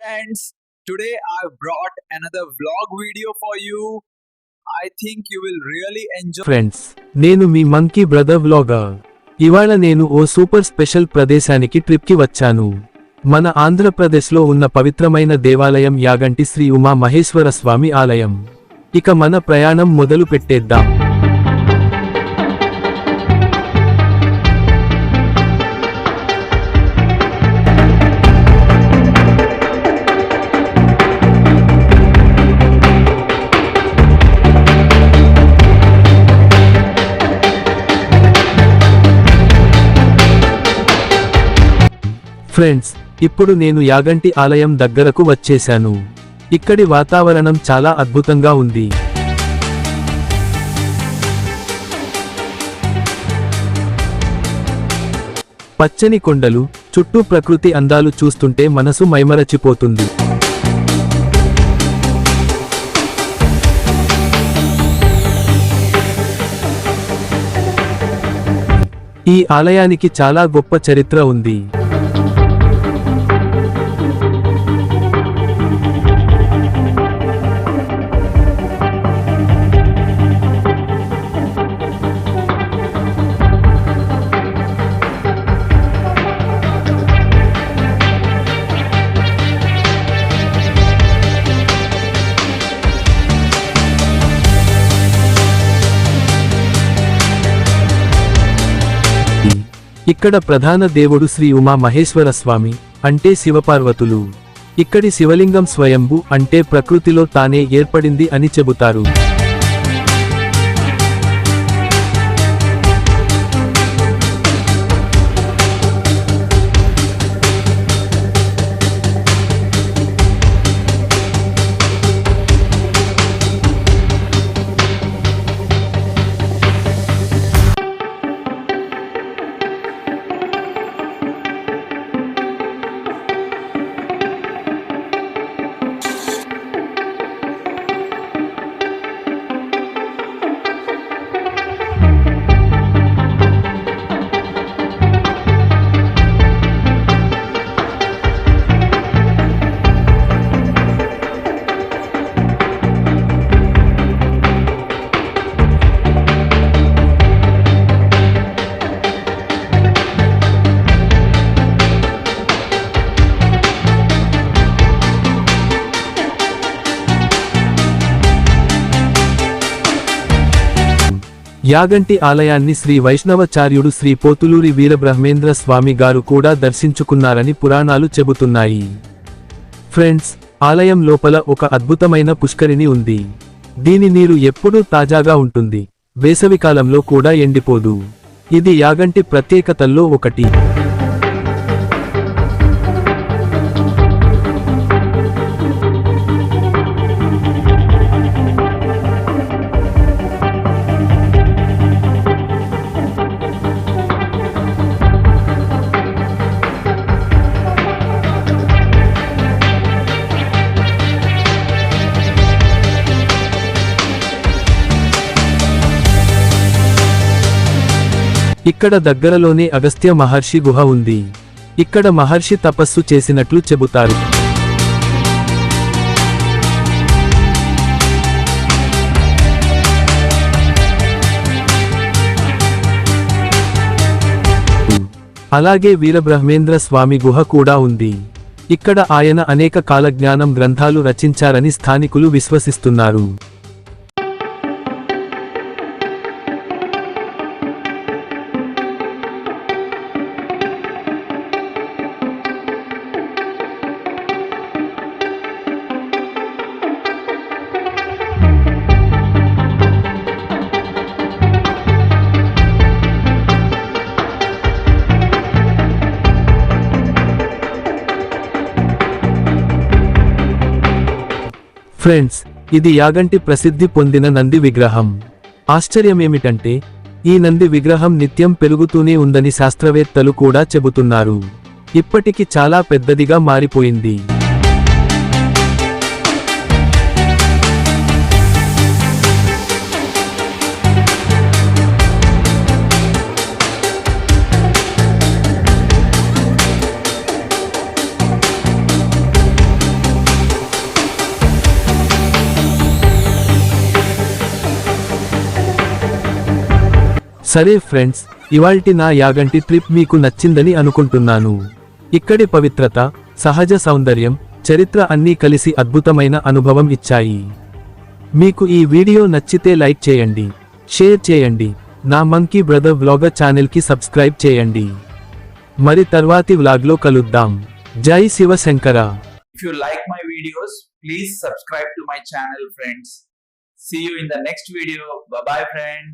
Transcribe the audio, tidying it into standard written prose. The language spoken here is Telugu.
Friends, today I've brought another vlog video for you. I think you will really enjoy. Friends నేను మీ మంకీ బ్రదర్ వ్లాగర్. ఇవాళ నేను ఓ సూపర్ స్పెషల్ ప్రదేశానికి ట్రిప్కి వచ్చాను. మన ఆంధ్రప్రదేశ్లో ఉన్న పవిత్రమైన దేవాలయం యాగంటి శ్రీ ఉమా మహేశ్వర స్వామి ఆలయం. ఇక మన ప్రయాణం మొదలు పెట్టేద్దాం. ఫ్రెండ్స్, ఇప్పుడు నేను యాగంటి ఆలయం దగ్గరకు వచ్చేశాను. ఇక్కడి వాతావరణం చాలా అద్భుతంగా ఉంది. పచ్చని కొండలు, చుట్టూ ప్రకృతి అందాలు చూస్తుంటే మనసు మైమరచిపోతుంది. ఈ ఆలయానికి చాలా గొప్ప చరిత్ర ఉంది. ఇక్కడ ప్రధాన దేవుడు శ్రీ ఉమా మహేశ్వర స్వామి, అంటే శివపార్వతులు. ఇక్కడి శివలింగం స్వయంభు, అంటే ప్రకృతిలో తానే ఏర్పడింది అని చెబుతారు. యాగంటి ఆలయాన్ని శ్రీ వైష్ణవాచార్యుడు శ్రీ పోతులూరి వీరబ్రహ్మేంద్ర స్వామి గారు కూడా దర్శించుకున్నారని పురాణాలు చెబుతున్నాయి. ఫ్రెండ్స్, ఆలయం లోపల ఒక అద్భుతమైన పుష్కరిణి ఉంది. దీని నీరు ఎప్పుడూ తాజాగా ఉంటుంది, వేసవికాలంలో కూడా ఎండిపోదు. ఇది యాగంటి ప్రత్యేకతల్లో ఒకటి. ఇక్కడ దగ్గరలోనే అగస్త్య మహర్షి గుహ ఉంది. ఇక్కడ మహర్షి తపస్సు చేసినట్లు చెబుతారు. అలాగే వీరబ్రహ్మేంద్ర స్వామి గుహ కూడా ఉంది. ఇక్కడ ఆయన అనేక కాలజ్ఞానం గ్రంథాలు రచించారని స్థానికులు విశ్వసిస్తున్నారు. ఫ్రెండ్స్, ఇది యాగంటి ప్రసిద్ధి పొందిన నంది విగ్రహం. ఆశ్చర్యమేమిటంటే, ఈ నంది విగ్రహం నిత్యం పెరుగుతూనే ఉందని శాస్త్రవేత్తలు కూడా చెబుతున్నారు. ఇప్పటికి చాలా పెద్దదిగా మారిపోయింది. సరే ఫ్రెండ్స్, ఇవాల్టి నా యాగంటి ట్రిప్ మీకు నచ్చిందని అనుకుంటున్నాను. ఇక్కడి పవిత్రత, సహజ సౌందర్యం, చరిత్ర అన్నీ కలిసి అద్భుతమైన అనుభవం ఇచ్చాయి. మీకు ఈ వీడియో నచ్చితే లైక్ చేయండి, షేర్ చేయండి, నా మంకీ బ్రదర్ వ్లాగర్ ఛానల్కి సబ్స్క్రైబ్ చేయండి. మరి తర్వాతి వ్లాగ్లో కలుద్దాం. జై Sivasankara. If you like my videos, please subscribe to my channel, friends. See you in the next video. Bye bye, friends.